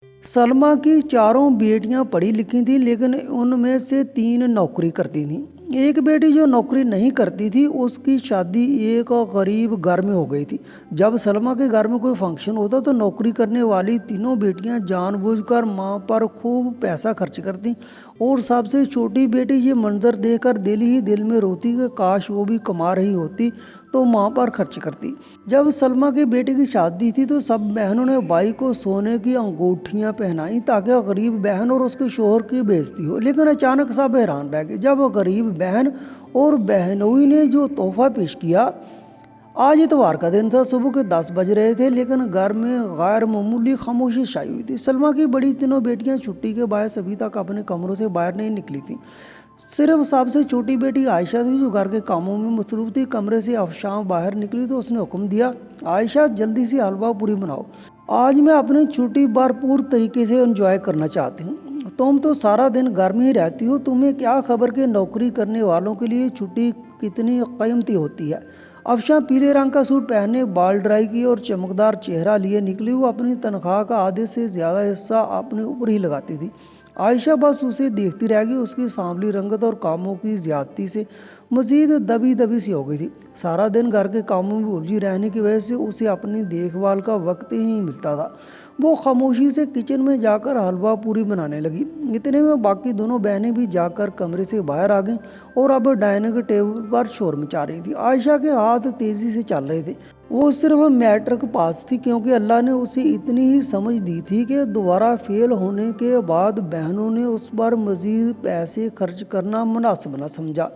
सलमा की चारों बेटियां पढ़ी लिखी थीं, लेकिन उनमें से 3 नौकरी करती थीं। एक बेटी जो नौकरी नहीं करती थी, उसकी शादी एक गरीब घर में हो गई थी। जब सलमा के घर में कोई फंक्शन होता तो नौकरी करने वाली तीनों बेटियां जानबूझकर मां पर खूब पैसा खर्च करती, और सबसे छोटी बेटी ये मंजर देखकर दिल ही दिल में रोती कि काश वो भी कमा रही होती तो मां पर खर्च करती। जब सलमा के बेटे की शादी थी तो सब बहनों ने भाई को सोने की अंगूठियां पहनाई ताकि गरीब बहन और उसके शोहर की बेइज्जती हो। लेकिन अचानक सब हैरान रह गए जब गरीब बहन और बहनोई ने जो तोहफा पेश किया। आज इतवार का दिन था, सुबह के 10 बज रहे थे, लेकिन घर में गैर मामूली खामोशी छाई हुई थी। सलमा की बड़ी तीनों बेटियां छुट्टी के बायस अभी तक अपने कमरों से बाहर नहीं निकली थी। सिर्फ सबसे छोटी बेटी आयशा थी जो घर के कामों में मसरूफ थी। कमरे से शाम बाहर निकली तो उसने हुक्म दिया, आयशा जल्दी से हलवा पूरी बनाओ, आज मैं अपनी छुट्टी भरपूर तरीके से एंजॉय करना चाहती हूँ। तुम तो सारा दिन घर में ही रहती हो, तुम्हें क्या खबर कि नौकरी करने वालों के लिए छुट्टी कितनी कीमती होती है। अफशा पीले रंग का सूट पहने, बाल ड्राई किए और चमकदार चेहरा लिए निकली। वो अपनी तनख्वाह का आधे से ज़्यादा हिस्सा अपने ऊपर ही लगाती थी। आयशा बस उसे देखती रह गई। उसकी सांवली रंगत और कामों की ज्यादती से मजीद दबी दबी सी हो गई थी। सारा दिन घर के कामों में उलझी रहने की वजह से उसे अपनी देखभाल का वक्त ही नहीं मिलता था। वो खामोशी से किचन में जाकर हलवा पूरी बनाने लगी। इतने में बाकी दोनों बहनें भी जाकर कमरे से बाहर आ गईं और अब डाइनिंग टेबल पर शोर मचा रही थी। आयशा के हाथ तेजी से चल रहे थे। वो सिर्फ मैट्रिक पास थी, क्योंकि अल्लाह ने उसे इतनी ही समझ दी थी कि दोबारा फेल होने के बाद बहनों ने उस पर मजीद पैसे खर्च करना मुनासिब न समझा।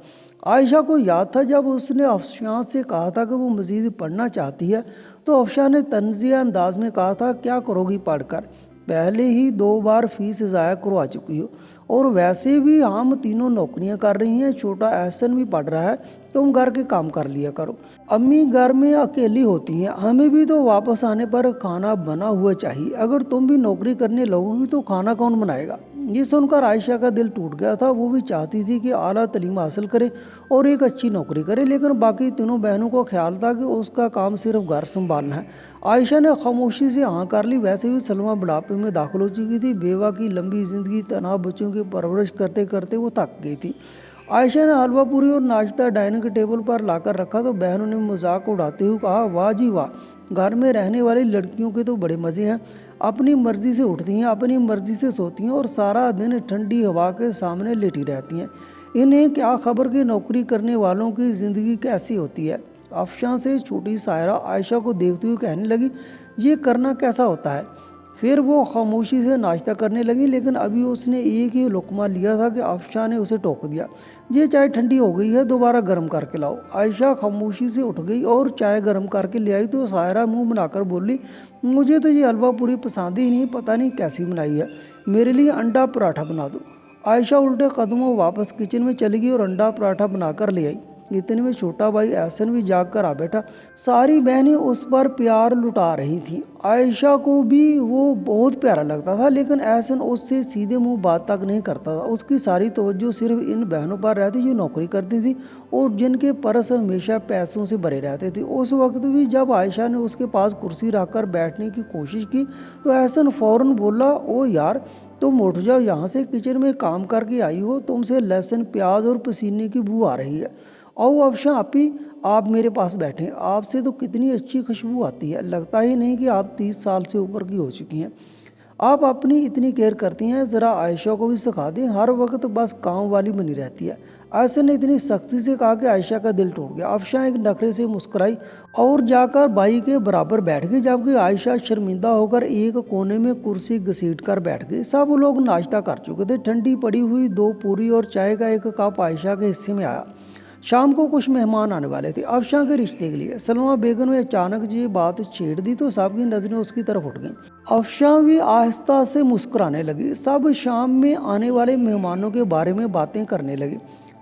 आयशा को याद था जब उसने अफशा से कहा था कि वो मजीद पढ़ना चाहती है, तो अफशा ने तंजिया अंदाज में कहा था, क्या करोगी पढ़कर, पहले ही 2 बार फीस ज़ाया करवा चुकी हो, और वैसे भी हम तीनों नौकरियां कर रही हैं, छोटा एहसन भी पढ़ रहा है, तुम घर के काम कर लिया करो। अम्मी घर में अकेली होती हैं, हमें भी तो वापस आने पर खाना बना हुआ चाहिए, अगर तुम भी नौकरी करने लगोगी तो खाना कौन बनाएगा। ये सुनकर आयशा का दिल टूट गया था। वो भी चाहती थी कि आला तालीम हासिल करे और एक अच्छी नौकरी करे, लेकिन बाकी तीनों बहनों को ख्याल था कि उसका काम सिर्फ घर संभालना है। आयशा ने खामोशी से हाँ कर ली। वैसे भी सलमा बुढ़ापे में दाखिल हो चुकी थी। बेवा की लंबी जिंदगी, तनाव, बच्चों की परवरिश करते करते वो थक गई थी। आयशा ने हलवा पूरी और नाश्ता डाइनिंग टेबल पर लाकर रखा तो बहनों ने मजाक उड़ाते हुए कहा, वाह जी वाह, घर में रहने वाली लड़कियों के तो बड़े मज़े हैं, अपनी मर्जी से उठती हैं, अपनी मर्जी से सोती हैं और सारा दिन ठंडी हवा के सामने लेटी रहती हैं। इन्हें क्या खबर कि नौकरी करने वालों की ज़िंदगी कैसी होती है। अफशा से छोटी सायरा आयशा को देखते हुए कहने लगी, ये करना कैसा होता है। फिर वो खामोशी से नाश्ता करने लगी, लेकिन अभी उसने एक ही लुकमा लिया था कि अफशा ने उसे टोक दिया, ये चाय ठंडी हो गई है, दोबारा गर्म करके लाओ। आयशा खामोशी से उठ गई और चाय गर्म करके ले आई तो सायरा मुंह बनाकर बोली, मुझे तो ये हलवा पूरी पसंद ही नहीं, पता नहीं कैसी बनाई है, मेरे लिए अंडा पराठा बना दो। आयशा उल्टे कदमों वापस किचन में चली गई और अंडा पराठा बनाकर ले आई। इतने में छोटा भाई एहसन भी जाग कर आ बैठा। सारी बहनें उस पर प्यार लुटा रही थीं। आयशा को भी वो बहुत प्यारा लगता था, लेकिन एहसन उससे सीधे मुंह बात तक नहीं करता था। उसकी सारी तवज्जो सिर्फ इन बहनों पर रहती जो नौकरी करती थी और जिनके पर्स हमेशा पैसों से भरे रहते थे। उस वक्त भी जब आयशा ने उसके पास कुर्सी रखकर बैठने की कोशिश की तो एहसन फौरन बोला, ओ यार, तुम उठ जाओ, यहाँ से किचन में काम करके आई हो, तुमसे लहसुन, प्याज और पसीने की बू आ रही है। आओ अफशा आपी, आप मेरे पास बैठें, आपसे तो कितनी अच्छी खुशबू आती है, लगता ही नहीं कि आप 30 साल से ऊपर की हो चुकी हैं। आप अपनी इतनी केयर करती हैं, ज़रा आयशा को भी सिखा दें, हर वक्त बस काम वाली बनी रहती है। ऐसे ने इतनी सख्ती से कहा कि आयशा का दिल टूट गया। अफशा एक नखरे से मुस्कुराई और जाकर भाई के बराबर बैठ गई, जबकि आयशा शर्मिंदा होकर एक कोने में कुर्सी घसीट कर बैठ गई। सब लोग नाश्ता कर चुके थे। ठंडी पड़ी हुई 2 पूरी और चाय का एक कप आयशा के हिस्से में आया। शाम को कुछ मेहमान आने वाले थे अफशा के रिश्ते के लिए। सलमा बेगम ने अचानक ये बात छेड़ दी तो सबकी नजरें उसकी तरफ उठ गईं। अफशा भी आहिस्ता से मुस्कुराने लगी। सब शाम में आने वाले मेहमानों के बारे में बातें करने लगे।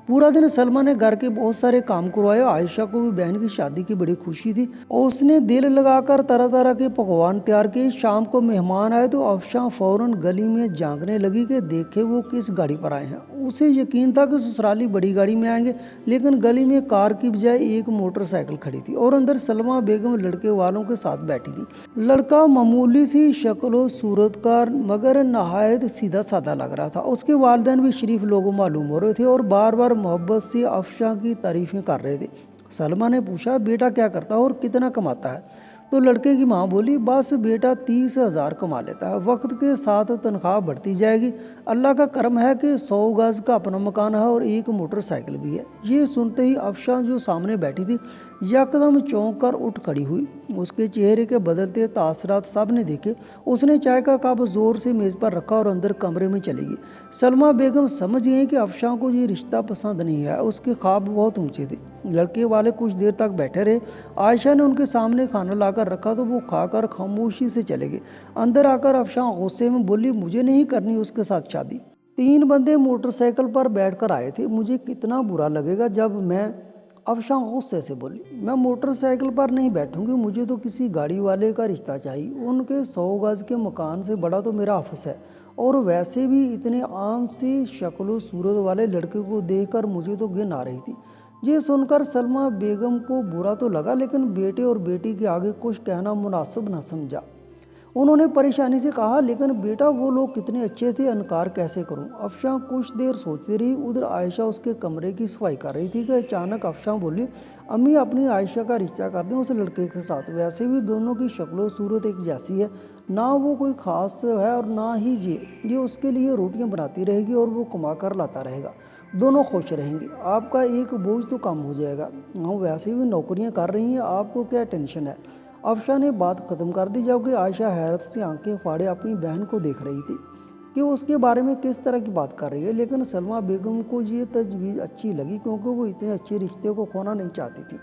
पूरा दिन सलमा ने घर के बहुत सारे काम करवाए। आयशा को भी बहन की शादी की बड़ी खुशी थी और उसने दिल लगाकर तरह तरह के पकवान तैयार किए। शाम को मेहमान आए तो अफशा फौरन गली में झांकने लगी कि देखे वो किस गाड़ी पर आए हैं। उसे यकीन था कि ससुराली बड़ी गाड़ी में आएंगे, लेकिन गली में कार की बजाय एक मोटरसाइकिल खड़ी थी और अंदर सलमा बेगम लड़के वालों के साथ बैठी थी। लड़का मामूली सी शक्ल सूरत का मगर नहायत सीधा साधा लग रहा था। उसके वालिदैन भी शरीफ लोग मालूम हो रहे थे और बार बार मोहब्बत से अफशां की तारीफें कर रहे थे। सलमा ने पूछा, बेटा क्या करता है और कितना कमाता है? तो लड़के की माँ बोली, बस बेटा 30,000 कमा लेता है, वक्त के साथ तनख्वाह बढ़ती जाएगी। अल्लाह का करम है कि 100 गज का अपना मकान है और एक मोटरसाइकिल भी है। ये सुनते ही अफशां जो सामने बैठी थी यकदम चौंक कर उठ खड़ी हुई। उसके चेहरे के बदलते तासरात सब ने देखे। उसने चाय का कप जोर से मेज़ पर रखा और अंदर कमरे में चली गई। सलमा बेगम समझ गई कि अफशां को ये रिश्ता पसंद नहीं है। उसके ख्वाब बहुत ऊंचे थे। लड़के वाले कुछ देर तक बैठे रहे। आयशा ने उनके सामने खाना लाकर रखा तो वो खाकर खामोशी से चले गए। अंदर आकर अफशां गुस्से में बोली, मुझे नहीं करनी उसके साथ शादी। 3 बंदे मोटरसाइकिल पर बैठकर आए थे, मुझे कितना बुरा लगेगा जब मैं अफशां गुस्से से बोली, मैं मोटरसाइकिल पर नहीं बैठूंगी, मुझे तो किसी गाड़ी वाले का रिश्ता चाहिए। उनके 100 गज के मकान से बड़ा तो मेरा ऑफिस है और वैसे भी इतने आम सी शक्ल सूरत वाले लड़के को देखकर मुझे तो घिन आ रही थी। ये सुनकर सलमा बेगम को बुरा तो लगा, लेकिन बेटे और बेटी के आगे कुछ कहना मुनासिब न समझा। उन्होंने परेशानी से कहा, लेकिन बेटा वो लोग कितने अच्छे थे, इनकार कैसे करूं? अफशां कुछ देर सोचती रही। उधर आयशा उसके कमरे की सफाई कर रही थी कि अचानक अफशां बोली, अम्मी अपनी आयशा का रिश्ता कर दें उस लड़के के साथ, वैसे भी दोनों की शक्ल सूरत एक जैसी है, ना वो कोई ख़ास है और ना ही ये उसके लिए रोटियां बनाती रहेगी और वो कमा कर लाता रहेगा, दोनों खुश रहेंगे, आपका एक बोझ तो कम हो जाएगा। हम वैसे भी नौकरियां कर रही हैं, आपको क्या टेंशन है? अफशां ने बात ख़त्म कर दी, जबकि आयशा हैरत से आंखें फाड़े अपनी बहन को देख रही थी कि उसके बारे में किस तरह की बात कर रही है। लेकिन सलमा बेगम को ये तजवीज़ अच्छी लगी क्योंकि वो इतने अच्छे रिश्ते को खोना नहीं चाहती थी।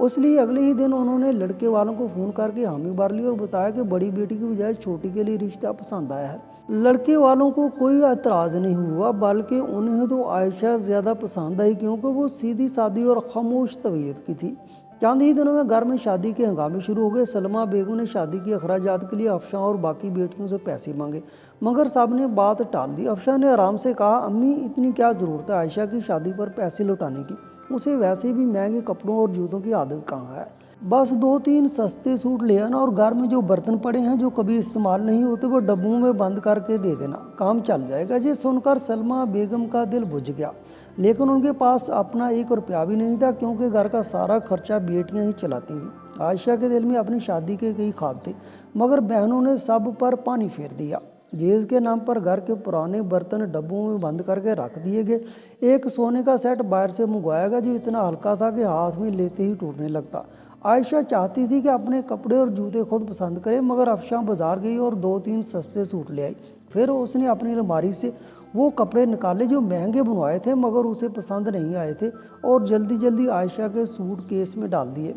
इसलिए अगले ही दिन उन्होंने लड़के वालों को फ़ोन करके हामी भर ली और बताया कि बड़ी बेटी की बजाय छोटी के लिए रिश्ता पसंद आया है। लड़के वालों को कोई एतराज़ नहीं हुआ, बल्कि उन्हें तो आयशा ज़्यादा पसंद आई क्योंकि वो सीधी सादी और खामोश तबीयत की थी। चंद ही दिनों में घर में शादी के हंगामे शुरू हो गए। सलमा बेगम ने शादी के अखराजात के लिए अफशां और बाकी बेटियों से पैसे मांगे, मगर सब ने बात टाल दी। अफशां ने आराम से कहा, अम्मी इतनी क्या ज़रूरत है आयशा की शादी पर पैसे लौटाने की, उसे वैसे भी महंगे कपड़ों और जूतों की आदत कहाँ है, बस 2-3 सस्ते सूट ले आना और घर में जो बर्तन पड़े हैं जो कभी इस्तेमाल नहीं होते वो डब्बों में बंद करके दे देना, काम चल जाएगा। ये सुनकर सलमा बेगम का दिल बुझ गया, लेकिन उनके पास अपना 1 रुपया भी नहीं था क्योंकि घर का सारा खर्चा बेटियां ही चलाती थी। आयशा के दिल में अपनी शादी के कई ख्वाब थे, मगर बहनों ने सब पर पानी फेर दिया। दहेज के नाम पर घर के पुराने बर्तन डब्बों में बंद करके रख दिए गए। एक सोने का सेट बाहर से मंगवाया गया जो इतना हल्का था कि हाथ में लेते ही टूटने लगता। आयशा चाहती थी कि अपने कपड़े और जूते खुद पसंद करे, मगर अफशां बाजार गई और 2-3 सस्ते सूट ले आई। फिर उसने अपनी अलमारी से वो कपड़े निकाले जो महंगे बनवाए थे मगर उसे पसंद नहीं आए थे और जल्दी जल्दी आयशा के सूट केस में डाल दिए।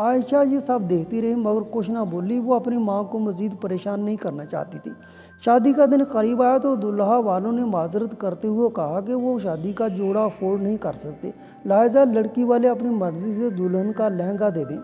आयशा ये सब देखती रही मगर कुछ ना बोली। वो अपनी माँ को मज़ीद परेशान नहीं करना चाहती थी। शादी का दिन करीब आया तो दुल्हा वालों ने माजरत करते हुए कहा कि वो शादी का जोड़ा अफोर्ड नहीं कर सकते, लिहाजा लड़की वाले अपनी मर्जी से दुल्हन का लहंगा दे दें।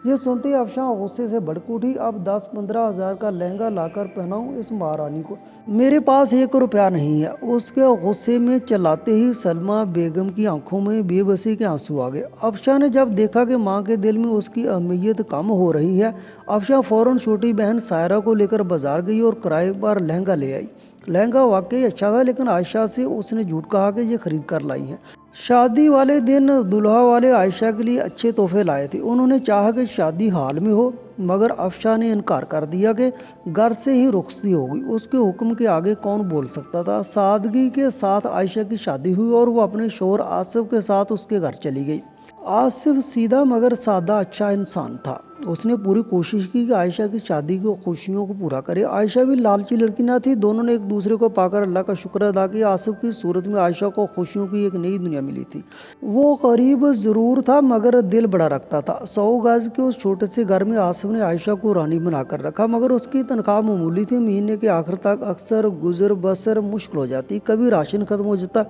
ये सुनते ही अफशां गुस्से से भड़क उठी, अब 10-15 हज़ार का लहंगा लाकर पहनाऊं इस महारानी को, मेरे पास 1 रुपया नहीं है। उसके गुस्से में चलाते ही सलमा बेगम की आंखों में बेबसी के आंसू आ गए। अफशां ने जब देखा कि माँ के दिल में उसकी अहमियत कम हो रही है, अफशां फ़ौरन छोटी बहन सायरा को लेकर बाजार गई और किराए पर लहंगा ले आई। लहंगा वाकई अच्छा था, लेकिन आयशा से उसने झूठ कहा कि ये खरीद कर लाई है। शादी वाले दिन दुल्हा वाले आयशा के लिए अच्छे तोहफे लाए थे। उन्होंने चाहा कि शादी हाल में हो, मगर अफशां ने इनकार कर दिया कि घर से ही रुखसती होगी। उसके हुक्म के आगे कौन बोल सकता था। सादगी के साथ आयशा की शादी हुई और वो अपने शौहर आसिफ के साथ उसके घर चली गई। आसिफ सीधा मगर सादा अच्छा इंसान था। उसने पूरी कोशिश की कि आयशा की शादी की खुशियों को पूरा करे। आयशा भी लालची लड़की ना थी। दोनों ने एक दूसरे को पाकर अल्लाह का शुक्र अदा किया। आसिफ की सूरत में आयशा को खुशियों की एक नई दुनिया मिली थी। वो गरीब ज़रूर था मगर दिल बड़ा रखता था। 100 गज के उस छोटे से घर में आसिफ ने आयशा को रानी बनाकर रखा, मगर उसकी तनख्वाह मामूली थी। महीने के आखिर तक अक्सर गुजर बसर मुश्किल हो जाती। कभी राशन खत्म हो जाता,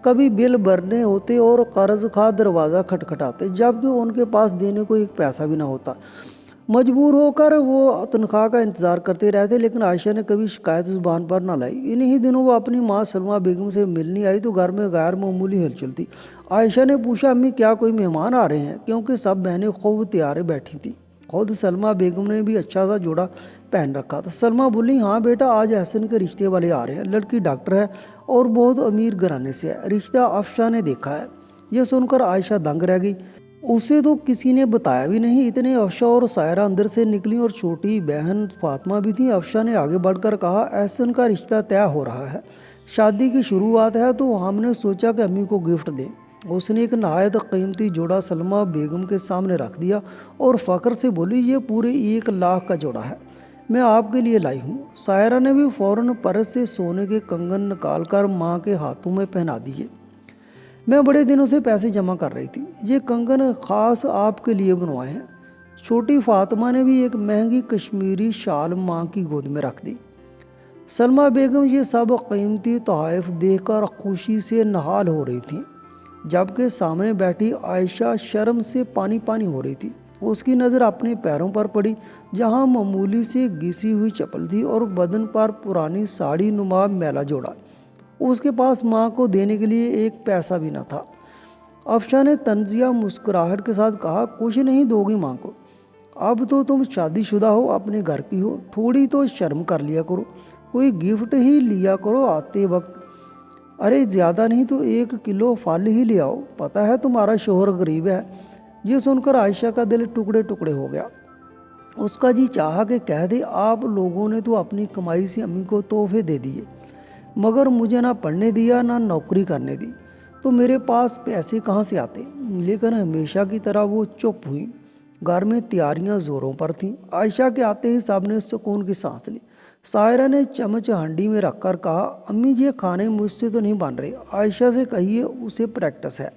कभी बिल भरने होते और कर्ज खा दरवाज़ा खटखटाते, जबकि उनके पास देने को 1 पैसा भी ना होता। मजबूर होकर वो तनख्वाह का इंतज़ार करते रहते, लेकिन आयशा ने कभी शिकायत ज़ुबान पर न लाई। इन्हीं दिनों वो अपनी माँ सलमा बेगम से मिलने आई तो घर में गैर मामूली हलचल थी। आयशा ने पूछा, अम्मी क्या कोई मेहमान आ रहे हैं? क्योंकि सब बहनें खूब तैयार बैठी थीं। खुद सलमा बेगम ने भी अच्छा सा जोड़ा पहन रखा था। सलमा बोली, हाँ बेटा, आज एहसन के रिश्ते वाले आ रहे हैं। लड़की डॉक्टर है और बहुत अमीर घराने से है। रिश्ता अफशा ने देखा है। यह सुनकर आयशा दंग रह गई। उसे तो किसी ने बताया भी नहीं। इतने अफशा और सायरा अंदर से निकली और छोटी बहन फातिमा भी थी। अफशा ने आगे बढ़कर कहा, एहसन का रिश्ता तय हो रहा है, शादी की शुरुआत है, तो हमने सोचा कि अम्मी को गिफ्ट दें। उसने एक नहायत कीमती जोड़ा सलमा बेगम के सामने रख दिया और फ़ख्र से बोली, ये पूरे 1 लाख का जोड़ा है, मैं आपके लिए लाई हूँ। सायरा ने भी फ़ौरन पर्स से सोने के कंगन निकाल कर माँ के हाथों में पहना दिए। मैं बड़े दिनों से पैसे जमा कर रही थी, ये कंगन ख़ास आपके लिए बनवाए हैं। छोटी फातिमा ने भी एक महंगी कश्मीरी शाल माँ की गोद में रख दी। सलमा बेगम ये सब कीमती तोहफ़े देखकर खुशी से नहाल हो रही थी, जबकि सामने बैठी आयशा शर्म से पानी पानी हो रही थी। उसकी नज़र अपने पैरों पर पड़ी, जहाँ मामूली से घिसी हुई चप्पल थी और बदन पर पुरानी साड़ी नुमा मैला जोड़ा। उसके पास माँ को देने के लिए एक पैसा भी न था। अफशा ने तंजिया मुस्कुराहट के साथ कहा, कुछ नहीं दोगी माँ को? अब तो तुम शादीशुदा हो, अपने घर की हो, थोड़ी तो शर्म कर लिया करो, कोई गिफ्ट ही लिया करो आते वक्त। अरे ज़्यादा नहीं तो 1 किलो फल ही ले आओ, पता है तुम्हारा शोहर गरीब है। ये सुनकर आयशा का दिल टुकड़े टुकड़े हो गया। उसका जी चाहा कि कह दे, आप लोगों ने तो अपनी कमाई से अम्मी को तोहफे दे दिए, मगर मुझे ना पढ़ने दिया ना नौकरी करने दी, तो मेरे पास पैसे कहाँ से आते। लेकिन हमेशा की तरह वो चुप हुई। घर में तैयारियां ज़ोरों पर थीं। आयशा के आते ही सब ने सुकून की सांस ली। सायरा ने चम्मच हांडी में रखकर कहा, अम्मी ये खाने मुझसे तो नहीं बन रहे, आयशा से कहिए, उसे प्रैक्टिस है,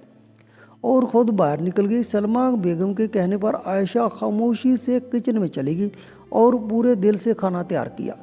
और ख़ुद बाहर निकल गई। सलमा बेगम के कहने पर आयशा खामोशी से किचन में चली गई और पूरे दिल से खाना तैयार किया।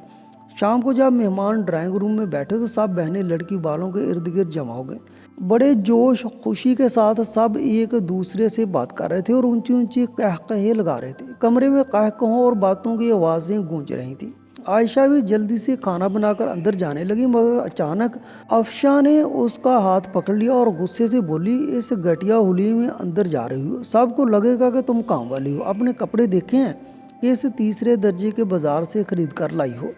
शाम को जब मेहमान ड्राइंग रूम में बैठे तो सब बहनें लड़की वालों के इर्द गिर्द जमा हो गए। बड़े जोश खुशी के साथ सब एक दूसरे से बात कर रहे थे और ऊंची ऊंची कहकहे लगा रहे थे। कमरे में कहकहों और बातों की आवाज़ें गूंज रही थी। आयशा भी जल्दी से खाना बनाकर अंदर जाने लगी, मगर अचानक अफशा ने उसका हाथ पकड़ लिया और गुस्से से बोली, इस घटिया हुली में अंदर जा रही हो, सबको लगेगा कि तुम काम वाली हो। अपने कपड़े देखे हैं कि इस 3रे दर्जे के बाजार से खरीद कर लाई हो।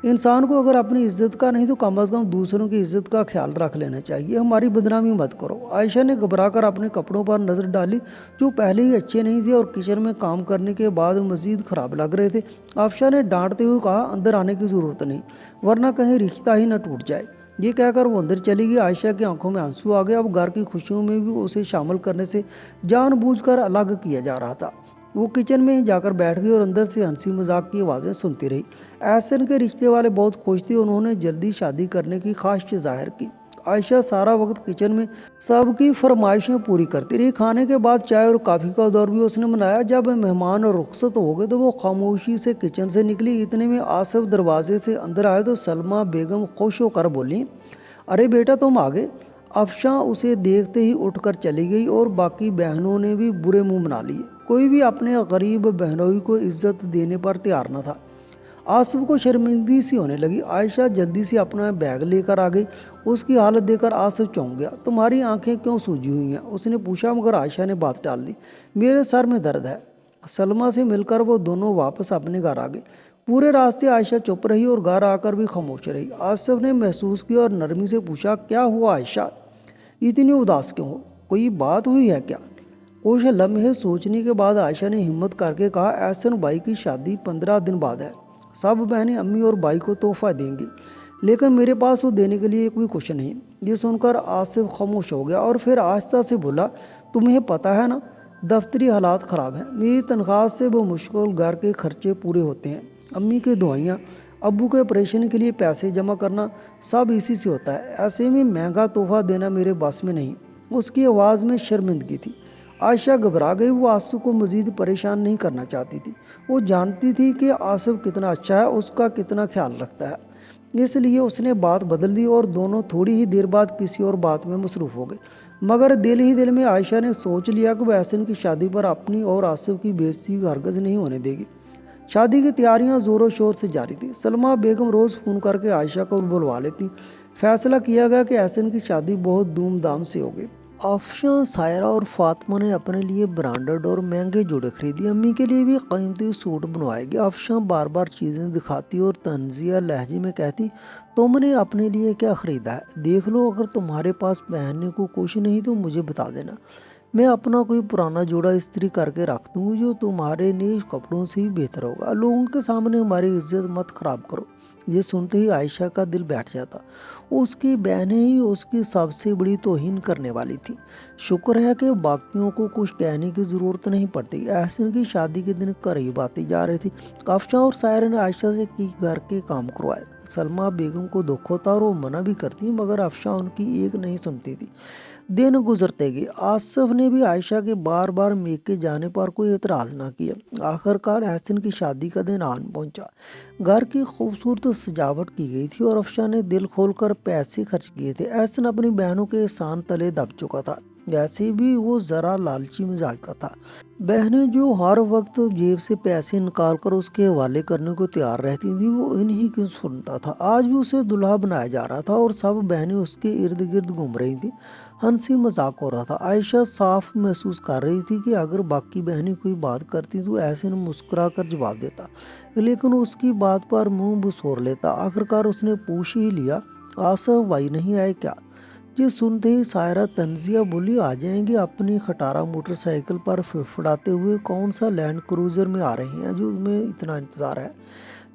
इंसान को अगर अपनी इज्जत का नहीं तो कम अज़ कम दूसरों की इज्जत का ख्याल रख लेना चाहिए। हमारी बदनामी मत करो। आयशा ने घबराकर अपने कपड़ों पर नज़र डाली, जो पहले ही अच्छे नहीं थे और किचन में काम करने के बाद मज़ीद ख़राब लग रहे थे। अफशा ने डांटते हुए कहा, अंदर आने की ज़रूरत नहीं, वरना कहीं रिश्ता ही न टूट जाए। ये कहकर वो अंदर चली गई। आयशा की आंखों में आंसू आ गए। अब घर की खुशियों में भी उसे शामिल करने से जानबूझकर अलग किया जा रहा था। वो किचन में ही जाकर बैठ गई और अंदर से हंसी मजाक की आवाज़ें सुनती रही। एहसन के रिश्ते वाले बहुत खुश थे। उन्होंने जल्दी शादी करने की ख्वाहिश जाहिर की। आयशा सारा वक्त किचन में सबकी फरमाइशें पूरी करती रही। खाने के बाद चाय और कॉफ़ी का दौर भी उसने मनाया। जब मेहमान रुखसत हो गए तो वो खामोशी से किचन से निकली। इतने में आसिफ दरवाजे से अंदर आए तो सलमा बेगम खुश होकर बोली, अरे बेटा तुम आ गए। अफशा उसे देखते ही उठकर चली गई और बाकी बहनों ने भी बुरे मुंह बना लिए। कोई भी अपने गरीब बहनोई को इज्जत देने पर तैयार न था। आसिफ को शर्मिंदगी सी होने लगी। आयशा जल्दी से अपना बैग लेकर आ गई। उसकी हालत देखकर आसिफ चौंक गया। तुम्हारी आंखें क्यों सूजी हुई हैं? उसने पूछा, मगर आयशा ने बात टाल दी। मेरे सर में दर्द है। सलमा से मिलकर वो दोनों वापस अपने घर आ गए। पूरे रास्ते आयशा चुप रही और घर आकर भी खामोश रही। आसिफ ने महसूस किया और नरमी से पूछा, क्या हुआ आयशा, इतनी उदास क्यों हो? कोई बात हुई है क्या? कुछ लम्हे सोचने के बाद आयशा ने हिम्मत करके कहा, एहसन भाई की शादी 15 दिन बाद है। सब बहनें अम्मी और भाई को तोहफा देंगी, लेकिन मेरे पास वो देने के लिए कोई कुछ नहीं। ये सुनकर आसिफ खामोश हो गया और फिर आहिस्ता से बोला, तुम्हें पता है ना, दफ्तरी हालात ख़राब हैं। मेरी तनख्वाह से वो मुश्किल घर के खर्चे पूरे होते हैं। अम्मी की दवाइयाँ, अब्बू के ऑपरेशन के लिए पैसे जमा करना, सब इसी से होता है। ऐसे में महंगा तोहफा देना मेरे बस में नहीं। उसकी आवाज़ में शर्मिंदगी थी। आयशा घबरा गई। वो आसिफ को मज़ीद परेशान नहीं करना चाहती थी। वो जानती थी कि आसिफ कितना अच्छा है, उसका कितना ख्याल रखता है। اس لیے اس نے بات بدل دی اور دونوں تھوڑی ہی دیر بعد کسی اور بات میں مصروف ہو گئے، مگر دل ہی دل میں عائشہ نے سوچ لیا کہ وہ احسن کی شادی پر اپنی اور آصف کی بےعزتی ہرگز نہیں ہونے دے گی۔ شادی کی تیاریاں زور و شور سے جاری تھیں۔ سلمیٰ بیگم روز فون کر کے عائشہ کو بلوا لیتی۔ فیصلہ کیا گیا کہ احسن کی شادی بہت دھوم دھام سے ہوگی۔ افشاں، سائرہ اور فاطمہ نے اپنے لیے برانڈڈ اور مہنگے جوڑے خریدی، امی کے لیے بھی قیمتی سوٹ بنوائے گی۔ افشاں بار بار چیزیں دکھاتی اور طنزیہ لہجے میں کہتی، تم نے اپنے لیے کیا خریدا ہے؟ دیکھ لو، اگر تمہارے پاس پہننے کو کچھ نہیں تو مجھے بتا دینا، میں اپنا کوئی پرانا جوڑا استری کر کے رکھ دوں گی جو تمہارے نئے کپڑوں سے بھی بہتر ہوگا۔ لوگوں کے سامنے ہماری عزت مت خراب کرو۔ یہ سنتے ہی عائشہ کا دل بیٹھ جاتا، اس کی بہنیں ہی اس کی سب سے بڑی توہین کرنے والی تھیں۔ شکر ہے کہ باقیوں کو کچھ کہنے کی ضرورت نہیں پڑتی۔ احسن کی شادی کے دن قریب آتی جا رہی تھی۔ افشاں اور سائرہ نے عائشہ سے کی گھر کے کام کروائے۔ سلمیٰ بیگم کو دکھ ہوتا اور وہ منع بھی کرتی، مگر افشاں ان کی ایک نہیں سنتی تھی۔ دن گزرتے گئے۔ آصف نے بھی عائشہ کے بار بار میکے جانے پر کوئی اعتراض نہ کیا۔ آخر کار احسن کی شادی کا دن آن پہنچا۔ گھر کی خوبصورت سجاوٹ کی گئی تھی اور افشاں نے دل کھول کر پیسے خرچ کیے تھے۔ احسن اپنی بہنوں کے احسان تلے دب چکا تھا، ویسے بھی وہ ذرا لالچی مزاج کا تھا۔ بہنیں جو ہر وقت جیب سے پیسے نکال کر اس کے حوالے کرنے کو تیار رہتی تھیں، وہ انہی کی سنتا تھا۔ آج بھی اسے دلہا بنایا جا رہا تھا اور سب بہنیں اس کے ارد گرد گھوم رہی تھیں۔ ہنسی مذاق ہو رہا تھا۔ عائشہ صاف محسوس کر رہی تھی کہ اگر باقی بہنیں کوئی بات کرتی تو احسن مسکرا کر جواب دیتا، لیکن اس کی بات پر منہ بسور لیتا۔ آخر کار اس نے پوچھ ہی لیا، آصف بھائی نہیں آئے کیا؟ یہ سنتے ہی سائرہ طنزیہ بولی، آ جائیں گے، اپنی کھٹارا موٹر سائیکل پر فڑفڑاتے ہوئے، کون سا لینڈ کروزر میں آ رہے ہیں جو تمہیں اتنا انتظار ہے؟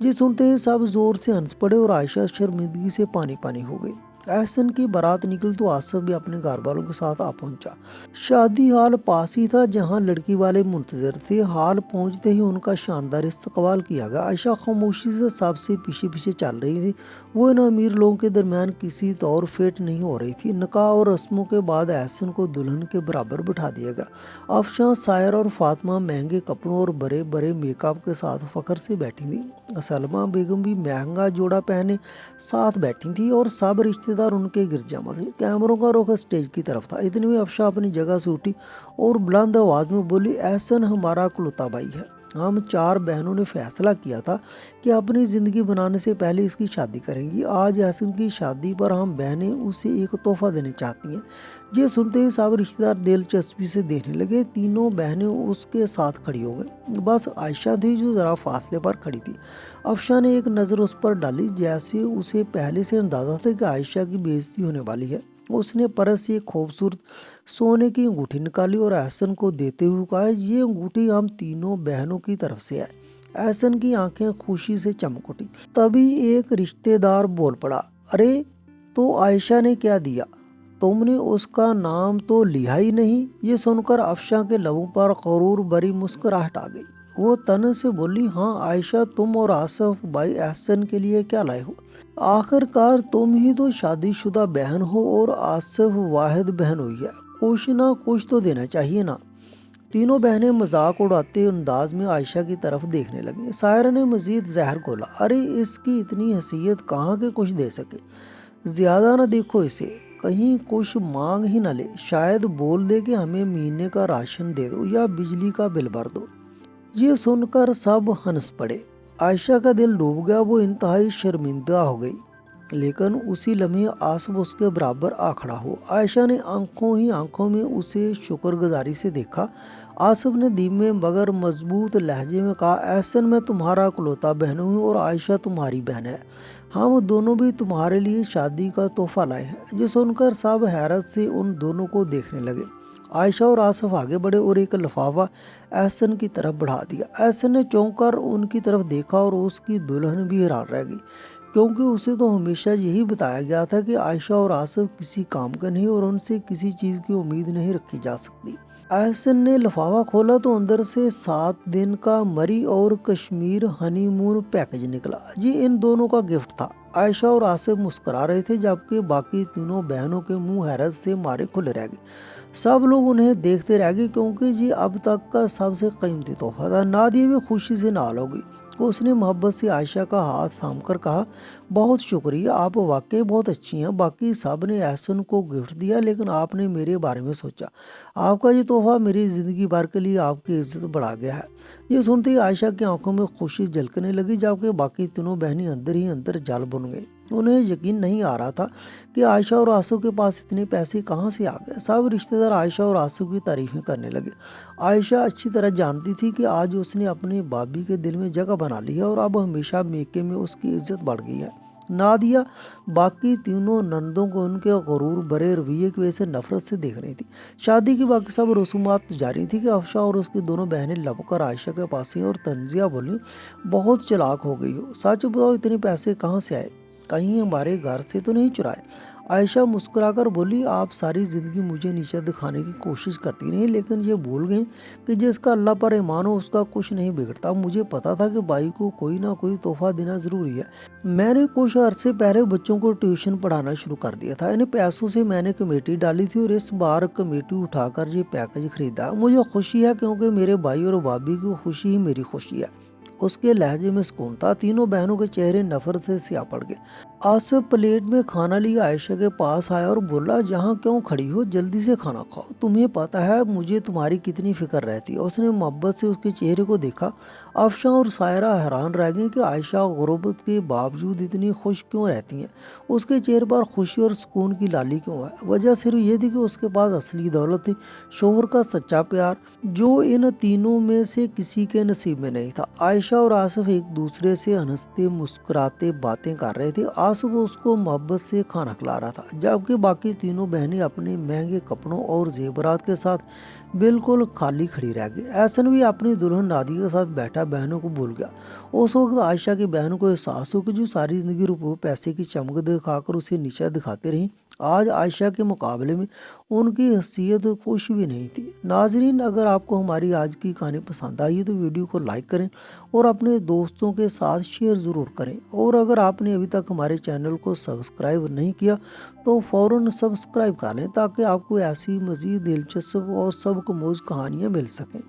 یہ سنتے ہی سب زور سے ہنس پڑے اور عائشہ شرمندگی سے پانی پانی ہو گئی۔ احسن کی بارات نکل تو آصف بھی اپنے گھر والوں کے ساتھ آ پہنچا۔ شادی ہال پاس ہی تھا جہاں لڑکی والے منتظر تھے۔ ہال پہنچتے ہی ان کا شاندار استقبال کیا گیا۔ عائشہ خاموشی سے سب سے پیچھے پیچھے چل رہی تھی، وہ ان امیر لوگوں کے درمیان کسی طور فٹ نہیں ہو رہی تھی۔ نکاح اور رسموں کے بعد احسن کو دلہن کے برابر بٹھا دیا گیا۔ افشاں، سائرہ اور فاطمہ مہنگے کپڑوں اور بڑے بڑے میک اپ کے ساتھ فخر سے بیٹھی تھیں۔ سلمیٰ بیگم بھی مہنگا جوڑا پہنے ساتھ بیٹھی تھی اور سب رشتے دار ان کے گرد جمع تھے۔ کیمروں کا رخ اسٹیج کی طرف تھا۔ اتنے میں افشاں اپنی جگہ سے اٹھی اور بلند آواز میں بولی، احسن ہمارا اکلوتا بھائی ہے۔ ہم 4 بہنوں نے فیصلہ کیا تھا کہ اپنی زندگی بنانے سے پہلے اس کی شادی کریں گی۔ آج احسن کی شادی پر ہم بہنیں اسے ایک تحفہ دینے چاہتی ہیں۔ یہ سنتے ہی سب رشتے دار دلچسپی سے دیکھنے لگے۔ تینوں بہنیں اس کے ساتھ کھڑی ہو گئیں، بس عائشہ تھی جو ذرا فاصلے پر کھڑی تھی۔ افشاں نے ایک نظر اس پر ڈالی، جیسے اسے پہلے سے اندازہ تھا کہ عائشہ کی بے عزتی ہونے والی ہے۔ اس نے پرس سے ایک خوبصورت سونے کی انگوٹھی نکالی اور احسن کو دیتے ہوئے کہا، یہ انگوٹھی ہم تینوں بہنوں کی طرف سے ہے۔ احسن کی آنکھیں خوشی سے چمک اٹھی۔ تبھی ایک رشتے دار بول پڑا، ارے تو عائشہ نے کیا دیا؟ تم نے اس کا نام تو لیا ہی نہیں۔ یہ سن کر افشاں کے لبوں پر غرور بھری مسکراہٹ آ گئی۔ وہ تن سے بولی، ہاں عائشہ، تم اور آصف بھائی احسن کے لیے کیا لائے ہو؟ آخر کار تم ہی تو شادی شدہ بہن ہو اور آصف واحد بہن ہوئی ہے، کچھ نہ کچھ تو دینا چاہیے نا۔ تینوں بہنیں مذاق اڑاتے انداز میں عائشہ کی طرف دیکھنے لگیں۔ سائرہ نے مزید زہر گھولا، ارے اس کی اتنی حیثیت کہاں کہ کچھ دے سکے، زیادہ نہ دیکھو اسے، کہیں کچھ مانگ ہی نہ لے، شاید بول دے کہ ہمیں مہینے کا راشن دے دو یا بجلی کا بل بھر دو۔ یہ سن کر سب ہنس پڑے۔ عائشہ کا دل ڈوب گیا، وہ انتہائی شرمندہ ہو گئی، لیکن اسی لمحے آصف اس کے برابر آ کھڑا ہو۔ عائشہ نے آنکھوں ہی آنکھوں میں اسے شکر گزاری سے دیکھا۔ آصف نے دھیمے مگر مضبوط لہجے میں کہا، احسن میں تمہارا اکلوتا بہن ہوں اور عائشہ تمہاری بہن ہے، ہم دونوں بھی تمہارے لیے شادی کا تحفہ لائے ہیں۔ یہ سن کر سب حیرت سے ان دونوں کو دیکھنے لگے۔ عائشہ اور آصف آگے بڑھے اور ایک لفافہ احسن کی طرف بڑھا دیا۔ احسن نے چونک کر ان کی طرف دیکھا اور اس کی دلہن بھی حیران رہ گئی، کیونکہ اسے تو ہمیشہ یہی بتایا گیا تھا کہ عائشہ اور آصف کسی کام کا نہیں اور ان سے کسی چیز کی امید نہیں رکھی جا سکتی۔ احسن نے لفافہ کھولا تو اندر سے 7 دن کا مری اور کشمیر ہنی مون پیکج نکلا۔ یہ ان دونوں کا گفٹ تھا۔ عائشہ اور آصف مسکرا رہے تھے، جبکہ باقی تینوں بہنوں کے منہ حیرت سے مارے کھلے رہ گئے۔ سب لوگ انہیں دیکھتے رہ گئے، کیونکہ یہ اب تک کا سب سے قیمتی تحفہ تھا۔ نادیہ بھی خوشی سے نال ہو گئی۔ उसने मोहब्बत से आयशा का हाथ थामकर कहा, बहुत शुक्रिया, आप वाकई बहुत अच्छी हैं। बाकी सब ने एहसन को गिफ्ट दिया, लेकिन आपने मेरे बारे में सोचा। आपका ये तोहफा मेरी ज़िंदगी भर के लिए आपकी इज्जत बढ़ा गया है। ये सुनते ही आयशा की आंखों में खुशी झलकने लगी, जबकि बाकी तीनों बहनें अंदर ही अंदर जल बुन गई। उन्हें यकीन नहीं आ रहा था कि आयशा और आंसू के पास इतने पैसे कहाँ से आ गए। सब रिश्तेदार आयशा और आंसू की तारीफें करने लगे। आयशा अच्छी तरह जानती थी कि आज उसने अपने भाभी के दिल में जगह बना ली है और अब हमेशा मेके में उसकी इज्जत बढ़ गई है। नादिया बाकी तीनों नंदों को उनके गुरूर भरे रवैये की वजह से नफरत से देख रही थी। शादी की बाकी सब रसूमात जारी थी कि अफशा और उसकी दोनों बहनें लपकर आयशा के पास आई और तंजिया बोली, बहुत चालाक हो गई हो, सच बताओ इतने पैसे कहाँ से आए, कहीं हमारे घर से तो नहीं चुराए। आयशा मुस्कुराकर बोली, आप सारी ज़िंदगी मुझे नीचा दिखाने की कोशिश करती रही, लेकिन ये भूल गई कि जिसका अल्लाह पर ईमान हो उसका कुछ नहीं बिगड़ता। मुझे पता था कि भाई को कोई ना कोई तोहफा देना ज़रूरी है। मैंने कुछ अरसे पहले बच्चों को ट्यूशन पढ़ाना शुरू कर दिया था। इन पैसों से मैंने कमेटी डाली थी और इस बार कमेटी उठाकर ये पैकेज खरीदा। मुझे खुशी है क्योंकि मेरे भाई और भाभी की खुशी ही मेरी खुशी है। उसके लहजे में सुकून था। तीनों बहनों के चेहरे नफरत से सिया पड़ गए। आसिफ प्लेट में खाना लिया आयशा के पास आया और बोला, जहाँ क्यों खड़ी हो, जल्दी से खाना खाओ, तुम्हें पता है मुझे तुम्हारी कितनी फिक्र रहती है। उसने मोहब्बत से उसके चेहरे को देखा। अफशा और सायरा हैरान रह गई कि आयशा गुर्बत के बावजूद इतनी खुश क्यों रहती हैं। उसके चेहरे पर खुशी और सुकून की लाली क्यों है। वजह सिर्फ ये थी कि उसके पास असली दौलत थी, शोहर का सच्चा प्यार, जो इन तीनों में से किसी के नसीब में नहीं था। आयशा और आसिफ एक दूसरे से हंसते मुस्कुराते बातें कर रहे थे। आसिफ उसको मोहब्बत से खाना खिला रहा था, जबकि बाकी तीनों बहनें अपने महंगे कपड़ों और जेवरात के साथ बिल्कुल खाली खड़ी रह गई। एहसन भी अपनी दुल्हन नादिया के साथ बैठा बहनों को भूल गया। उस वक्त आयशा की बहनों को एहसास हो कि जो सारी जिंदगी रुपये पैसे की चमक दिखाकर उसे नीचा दिखाते रही, आज आयशा के मुकाबले में उनकी हैसियत कुछ भी नहीं थी। नाजरीन, अगर आपको हमारी आज की कहानी पसंद आई तो वीडियो को लाइक करें और अपने दोस्तों के साथ शेयर ज़रूर करें। और अगर आपने अभी तक हमारे चैनल को सब्सक्राइब नहीं किया तो फ़ौरन सब्सक्राइब कर लें, ताकि आपको ऐसी मज़ीद दिलचस्प और सबक मोज़ कहानियाँ मिल सकें।